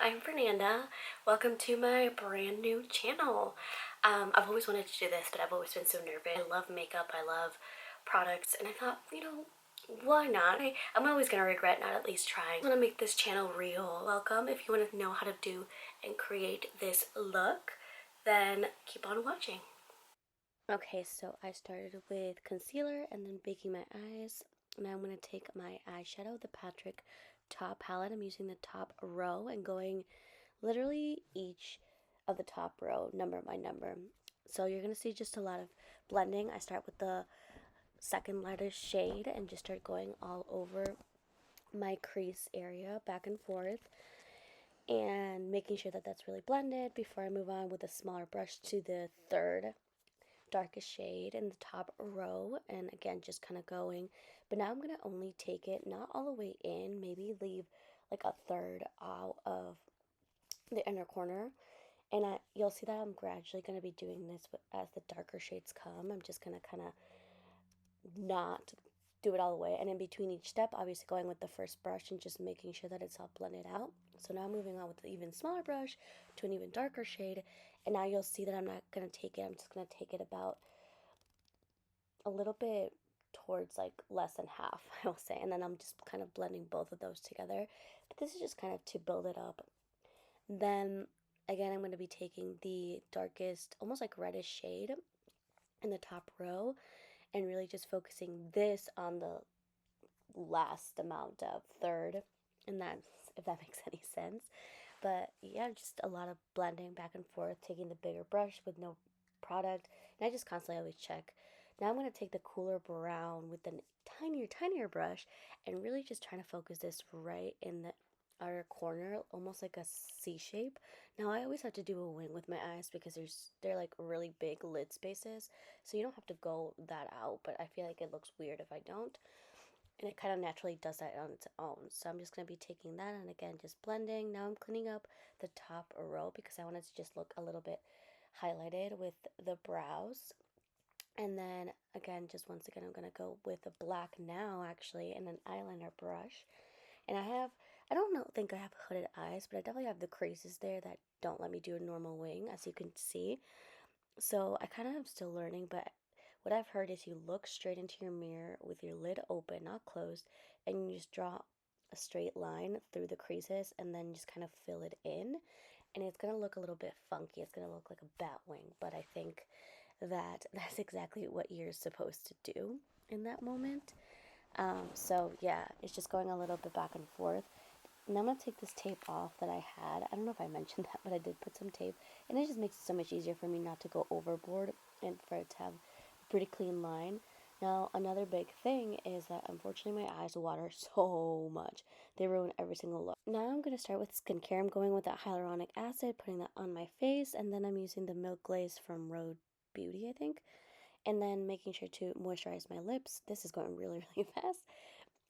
I'm Fernanda. Welcome to my brand new channel. I've always wanted to do this, but I've always been so nervous. I love makeup, I love products, and I thought, why not? I'm always going to regret not at least trying. I want to make this channel real. Welcome. If you want to know how to do and create this look, then keep on watching. Okay, so I started with concealer and then baking my eyes. Now I'm going to take my eyeshadow, the Patrick top palette. I'm using the top row and going literally each of the top row number by number. So you're going to see just a lot of blending. I start with the second lightest shade and just start going all over my crease area back and forth and making sure that that's really blended before I move on with a smaller brush to the third darkest shade in the top row, and again just kind of going, but now I'm going to only take it not all the way in, maybe leave like a third out of the inner corner. And you'll see that I'm gradually going to be doing this as the darker shades come. I'm just going to kind of not do it all the way. And in between each step, obviously going with the first brush and just making sure that it's all blended out. So now moving on with the even smaller brush to an even darker shade. And now you'll see that I'm not going to take it. I'm just going to take it about a little bit towards like less than half, I will say. And then I'm just kind of blending both of those together. But this is just kind of to build it up. Then again, I'm going to be taking the darkest, almost like reddish shade in the top row and really just focusing this on the last amount of third. And that's, if that makes any sense. But yeah, just a lot of blending back and forth, taking the bigger brush with no product. And I just constantly always check. Now I'm going to take the cooler brown with the tinier brush and really just trying to focus this right in the outer corner, almost like a C shape. Now I always have to do a wing with my eyes because they're like really big lid spaces, so you don't have to go that out, but I feel like it looks weird if I don't. And it kind of naturally does that on its own. So I'm just going to be taking that and again just blending. Now I'm cleaning up the top row because I wanted to just look a little bit highlighted with the brows. And then again, just once again, I'm going to go with a black now actually and an eyeliner brush. And I don't know, think I have hooded eyes, but I definitely have the creases there that don't let me do a normal wing, as you can see. So I kind of am still learning, but what I've heard is you look straight into your mirror with your lid open, not closed, and you just draw a straight line through the creases and then just kind of fill it in. And it's going to look a little bit funky. It's going to look like a bat wing, but I think that that's exactly what you're supposed to do in that moment. So yeah, it's just going a little bit back and forth. And I'm going to take this tape off that I had. I don't know if I mentioned that, but I did put some tape. And it just makes it so much easier for me not to go overboard and for it to have a pretty clean line. Now, another big thing is that unfortunately my eyes water so much. They ruin every single look. Now I'm going to start with skincare. I'm going with that hyaluronic acid, putting that on my face. And then I'm using the Milk Glaze from Rhode Beauty, I think. And then making sure to moisturize my lips. This is going really, really fast.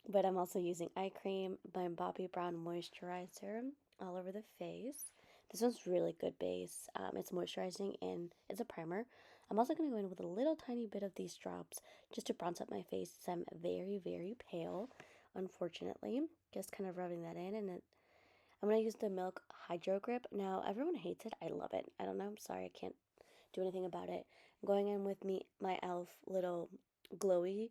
But I'm also using eye cream by Bobbi Brown moisturizer all over the face. This one's really good base. It's moisturizing and it's a primer. I'm also going to go in with a little tiny bit of these drops just to bronze up my face since I'm very, very pale, unfortunately. Just kind of rubbing that in, and I'm going to use the Milk Hydro Grip. Now, everyone hates it. I love it. I don't know. I'm sorry. I can't do anything about it. I'm going in with my e.l.f. little glowy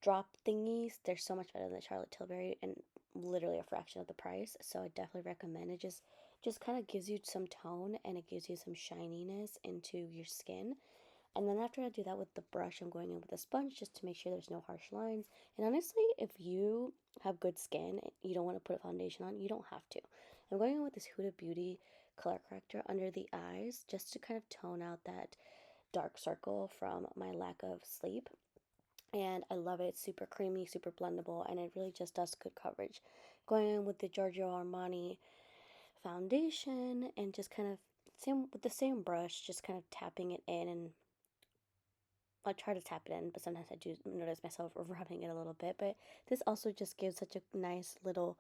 drop thingies. They're so much better than the Charlotte Tilbury and literally a fraction of the price. So I definitely recommend it. Just kind of gives you some tone and it gives you some shininess into your skin. And then after I do that with the brush, I'm going in with a sponge just to make sure there's no harsh lines. And honestly, if you have good skin, you don't want to put a foundation on, you don't have to. I'm going in with this Huda Beauty color corrector under the eyes just to kind of tone out that dark circle from my lack of sleep. And I love it. It's super creamy, super blendable, and it really just does good coverage. Going in with the Giorgio Armani foundation and just kind of same with the same brush, just kind of tapping it in, and I try to tap it in, but sometimes I do notice myself rubbing it a little bit. But this also just gives such a nice little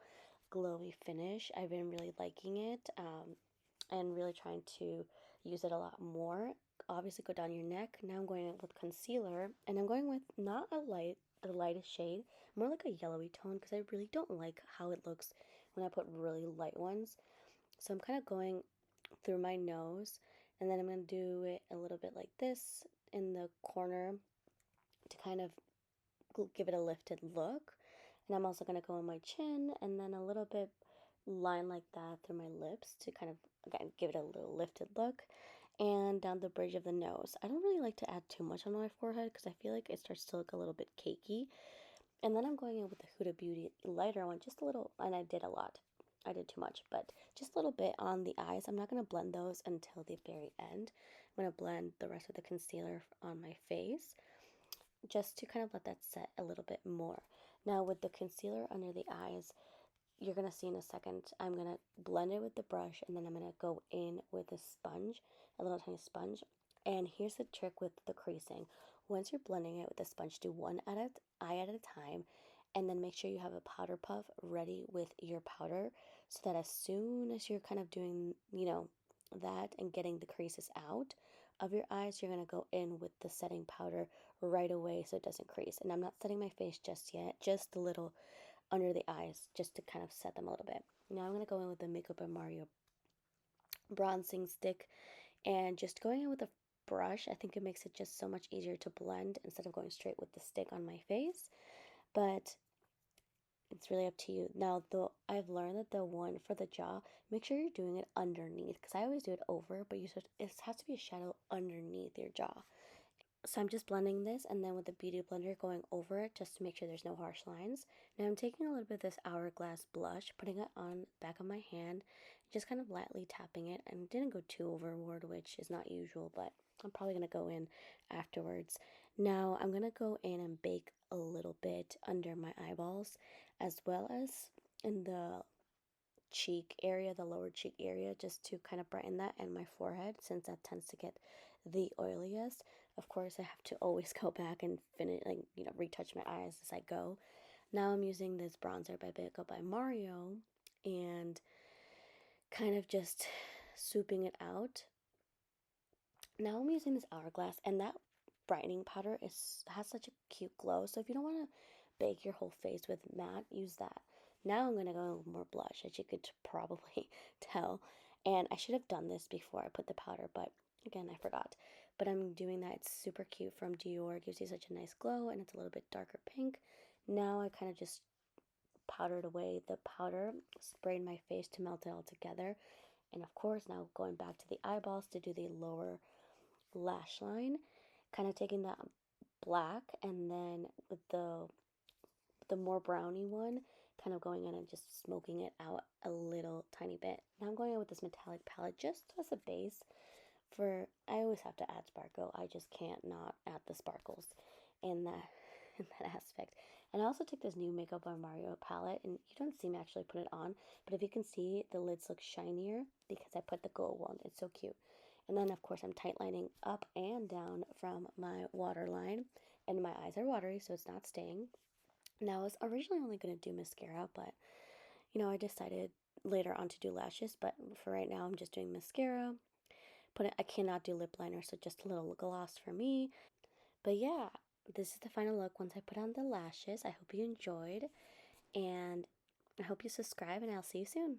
glowy finish. I've been really liking it, and really trying to use it a lot more. Obviously go down your neck. Now I'm going with concealer, and I'm going with not the lightest shade, more like a yellowy tone because I really don't like how it looks when I put really light ones. So I'm kind of going through my nose, and then I'm going to do it a little bit like this in the corner to kind of give it a lifted look. And I'm also going to go on my chin and then a little bit line like that through my lips to kind of, again, give it a little lifted look. And down the bridge of the nose. I don't really like to add too much on my forehead because I feel like it starts to look a little bit cakey. And then I'm going in with the Huda Beauty lighter one, just a little, and I did a lot. I did too much, but just a little bit on the eyes. I'm not going to blend those until the very end. I'm going to blend the rest of the concealer on my face just to kind of let that set a little bit more. Now with the concealer under the eyes, you're going to see in a second, I'm going to blend it with the brush and then I'm going to go in with a sponge, a little tiny sponge. And here's the trick with the creasing. Once you're blending it with the sponge, do one eye at a time and then make sure you have a powder puff ready with your powder so that as soon as you're kind of doing, that and getting the creases out of your eyes, you're going to go in with the setting powder right away so it doesn't crease. And I'm not setting my face just yet, just a little under the eyes just to kind of set them a little bit. Now I'm going to go in with the Makeup by Mario bronzing stick and just going in with a brush. I think it makes it just so much easier to blend instead of going straight with the stick on my face. But it's really up to you. Now, though, I've learned that the one for the jaw, make sure you're doing it underneath because I always do it over, but it has to be a shadow underneath your jaw. So I'm just blending this and then with the Beauty Blender going over it just to make sure there's no harsh lines. Now I'm taking a little bit of this Hourglass blush, putting it on the back of my hand, just kind of lightly tapping it, and didn't go too overboard, which is not usual, but I'm probably going to go in afterwards. Now I'm going to go in and bake a little bit under my eyeballs as well as in the cheek area, the lower cheek area, just to kind of brighten that, and my forehead since that tends to get the oiliest. Of course, I have to always go back and finish, like, retouch my eyes as I go. Now I'm using this bronzer by Makeup by Mario and kind of just swooping it out. Now I'm using this Hourglass, and that brightening powder has such a cute glow. So if you don't want to bake your whole face with matte, use that. Now I'm going to go with more blush, as you could probably tell. And I should have done this before I put the powder, but again, I forgot. But I'm doing that. It's super cute from Dior. It gives you such a nice glow, and it's a little bit darker pink. Now I kind of just powdered away the powder, sprayed my face to melt it all together. And of course, now going back to the eyeballs to do the lower lash line, kind of taking that black and then with the more browny one, kind of going in and just smoking it out a little tiny bit. Now I'm going in with this metallic palette just as a base for, I always have to add sparkle. I just can't not add the sparkles in that in that aspect. And I also took this new Makeup by Mario palette, and you don't see me actually put it on, but if you can see, the lids look shinier because I put the gold one. It's so cute. And then of course I'm tight lining up and down from my waterline, and my eyes are watery so it's not staying. Now I was originally only going to do mascara, but I decided later on to do lashes, but for right now I'm just doing mascara. I cannot do lip liner, so just a little gloss for me. But yeah, this is the final look once I put on the lashes. I hope you enjoyed, and I hope you subscribe, and I'll see you soon.